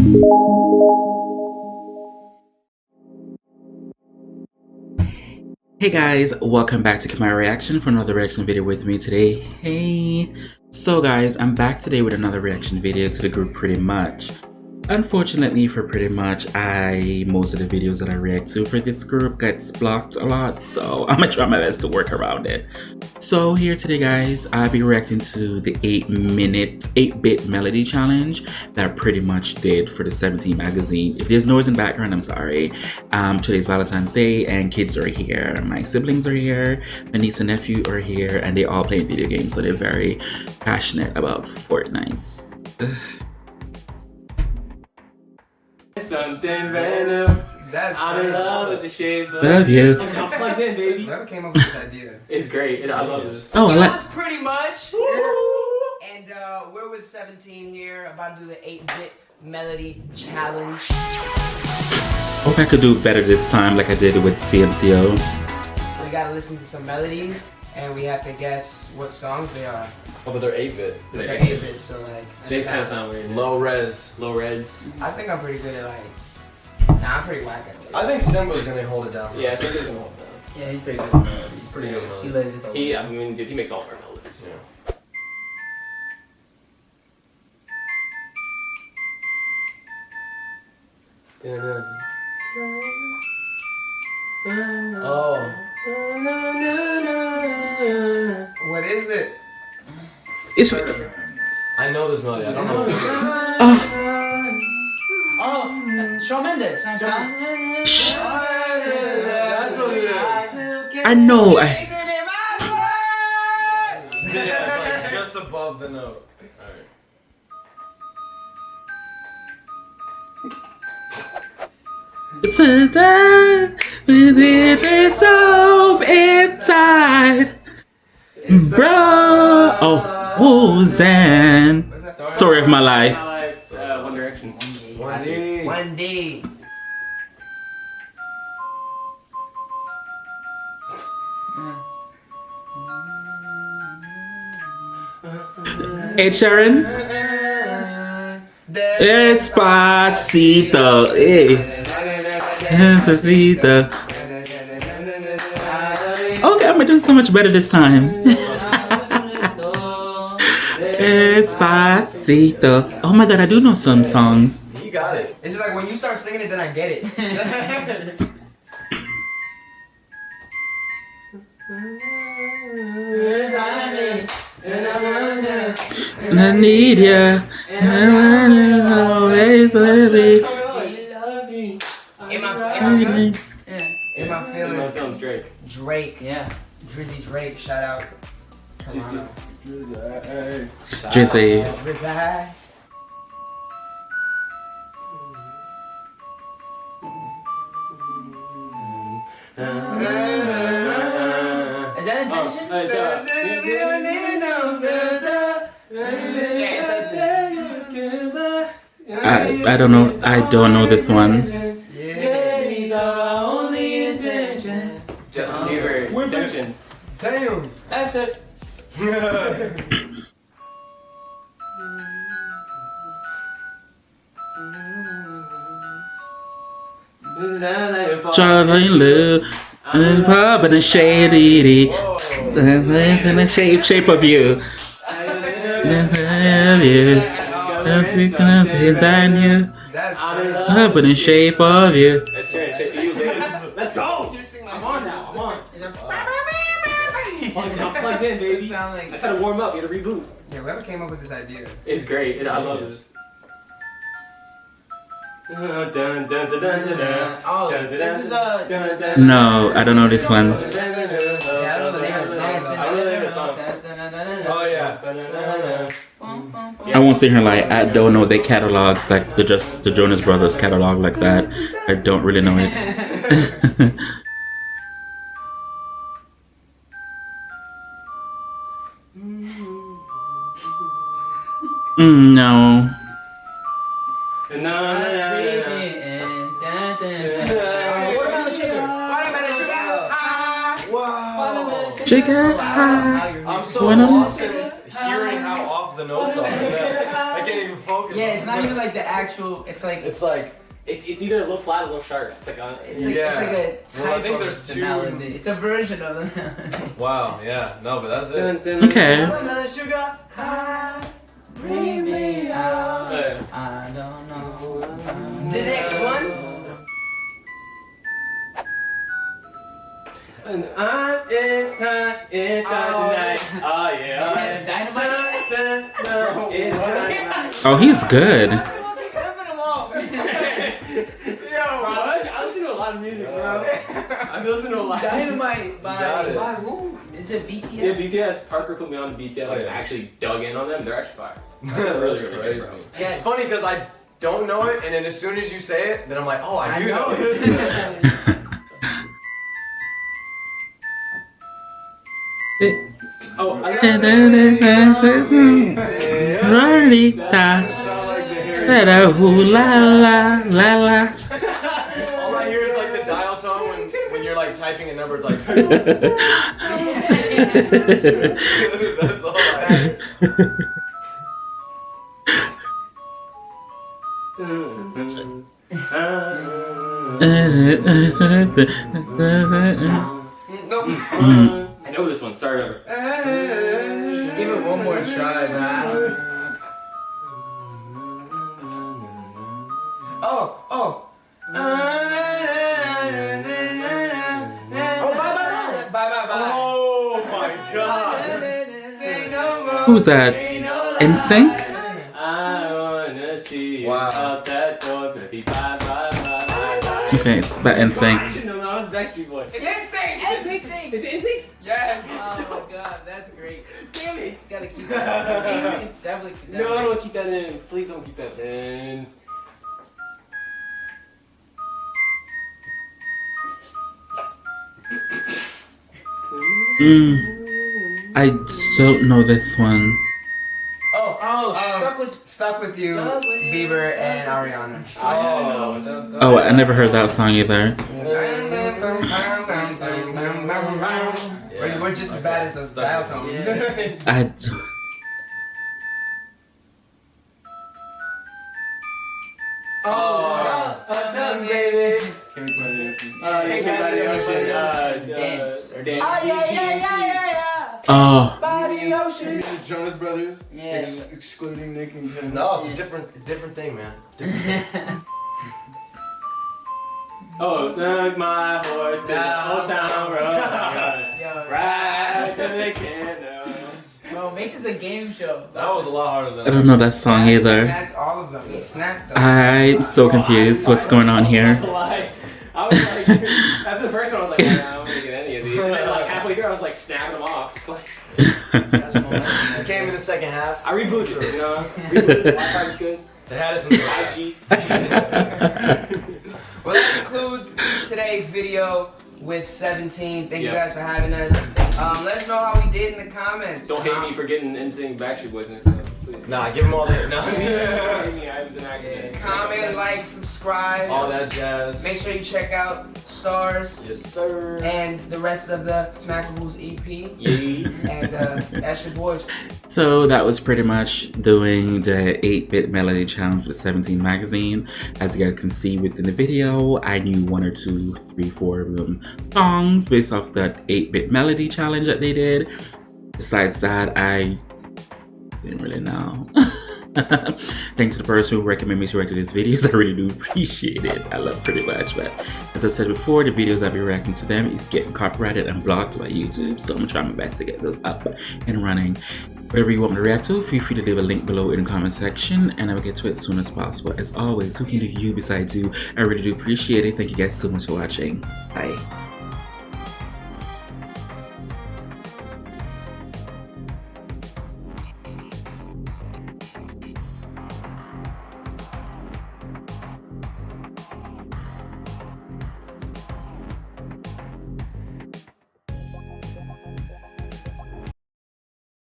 Hey guys, welcome back to Kemari Reaction for another reaction video with me today. Hey! So guys, I'm back today with another reaction video to the group Pretty Much. Unfortunately for Pretty Much, most of the videos that I react to for this group gets blocked a lot, so I'm gonna try my best to work around it. So here today guys, I'll be reacting to the 8-bit melody challenge that Pretty Much did for the 17 magazine. If there's noise in the background, I'm sorry. Today's Valentine's Day and kids are here. My siblings are here, my niece and nephew are here, and they all play video games, so they're very passionate about Fortnite. Something random. I'm in love with the shape of you. I'm plugged in, baby. Whoever came up with this idea. It's great. I love this. Oh, I like. Pretty much. And we're with 17 here, about to do the 8-bit melody challenge. Hope I could do better this time, like I did with CMCO. We gotta listen to some melodies, and we have to guess what songs they are. Oh, but they're 8-bit. They're 8-bit, so like. They kind of sound weird. Low res. Low res. I think I'm pretty good at like. Nah, I'm pretty whack at it. I think Simba's gonna hold it down for Yeah, I us. think he's gonna hold it down. Yeah, he's pretty good. He's pretty good He man. lays it over. I mean, dude, he makes all of our melodies. Yeah. Oh. What is it? It's. I know this melody. I don't know. Oh, Shawn Mendes. That's what it is. I know. Yeah, it's like just above the note. Alright. It's a time it's so inside, bro. Oh, Zan. Story of my life. One Direction. One D. One D. Ed Sheeran. Despacito. Hey. Despacito. Okay, I'm doing so much better this time. Despacito. Oh my god, I do know some songs. You got it. It's just like when you start singing it, then I get it. And I need ya. And I always will be. In my feelings. Sounds Drake. Drake. Yeah. Drizzy Drake. Shout out. Toronto. Drizzy. Drizzy. Is that intention? I don't know. I don't know this one. These are our only intentions. Justin Bieber. Intentions. Damn. That's it. Charlie Lou. And pub and a shady. In the shape of you. That's Up in the shape of you. That's right. Let's go. I'm on now. I'm on. I'm plugged in, baby. I just had to warm up. You gotta reboot. Yeah, whoever came up with this idea. It's great. I love this. Oh, this is No, I don't know this one. Yeah, I don't know the name of the song. I really like the song. Oh yeah. I won't sit here and lie. I don't know their catalogs like the Jonas Brothers catalog like that. I don't really know it. No. Chicken. I'm so lost in hearing how off the notes are. I can't even focus. Yeah, it's not even like the actual. It's like It's either a little flat or a little sharp. It's like a. it's like a type Well, I think of there's the two- melody. It's a version of the melody. Wow, yeah, no, but that's it. Okay. Watermelon sugar. Bring me out. Yeah. I don't know. The next one. And I'm in it's not tonight. Oh yeah. Dynamite. It's not tonight. Oh, he's good. Yo, what? I listen to a lot of music, bro. I've listened to a lot. Dynamite Got by it. who? Is it BTS? Yeah, BTS. Parker put me on the BTS. Oh, Like, yeah. I actually dug in on them. They're actually fire. That's Really crazy. good, bro. It's funny because I don't know it, and then as soon as you say it, then I'm like, oh, I do know it. Oh, I Rarita. Sound like the Harry. La la la la. All I hear is like the dial tone when you're like typing a number. It's like that's all I hear. Nope. I know this one. Sorry, ever. Give it one more try, man. Oh, oh. Bye. Oh my God! Who's that? NSYNC? I wanna see you Wow. out that door, baby. Bye. Okay, it's by I NSYNC. should know. No, it's Backstreet Boy. It's insane. Is it NSYNC? Yes. Oh my god, that's great. Damn it! Gotta keep that. Damn it! Definitely keep that. No, I don't want to keep that in. Please don't keep that in. I don't know this one. Oh, Stuck with you, Stuck with you. Bieber and Ariana. Oh, I never heard that song either. We're just as bad as those dial tones. I d- baby. Dance. oh, The Jonas Brothers, Yes. excluding Nick and Kim. No, it's a different thing, man. Different. Oh, took my horse in the old town road. Yo, Right to the candle. bro, make this a game show. That was a lot harder than I don't know that song either. That's all of them. He snapped them. I'm so confused. What's going on here? I was like, after the first one, I was like, nah, I don't gonna get any of these. And then, like, halfway through, I was like, snapping them off. Just like, That's momentum. It came in the second half. I rebooted it, you know? Rebooted. Wi-Fi was good. It had us in the 5G. Well, that concludes today's video with 17. Thank you Yeah. guys for having us. Let us know how we did in the comments. Don't hate me for getting NSYNC Backstreet Boys next time. Please. Nah, give them all the no. Don't hate me, I was an accident. Comment, like, subscribe. all that jazz. Make sure you check out Stars Yes, sir. and the rest of the Smackables EP. Yeah. And that's your boys. So that was pretty much doing the 8-bit melody challenge with 17 magazine. As you guys can see within the video, I knew 1 or 2, 3, 4 of them songs based off that 8-bit melody challenge that they did. Besides that, I didn't really know. Thanks to the person who recommended me to react to these videos. I really do appreciate it. I love Pretty Much, but as I said before, the videos I'll be reacting to them is getting copyrighted and blocked by YouTube, so I'm gonna try my best to get those up and running. Whatever you want me to react to, feel free to leave a link below in the comment section, and I will get to it as soon as possible. As always, who can do you besides you? I really do appreciate it. Thank you guys so much for watching. Bye.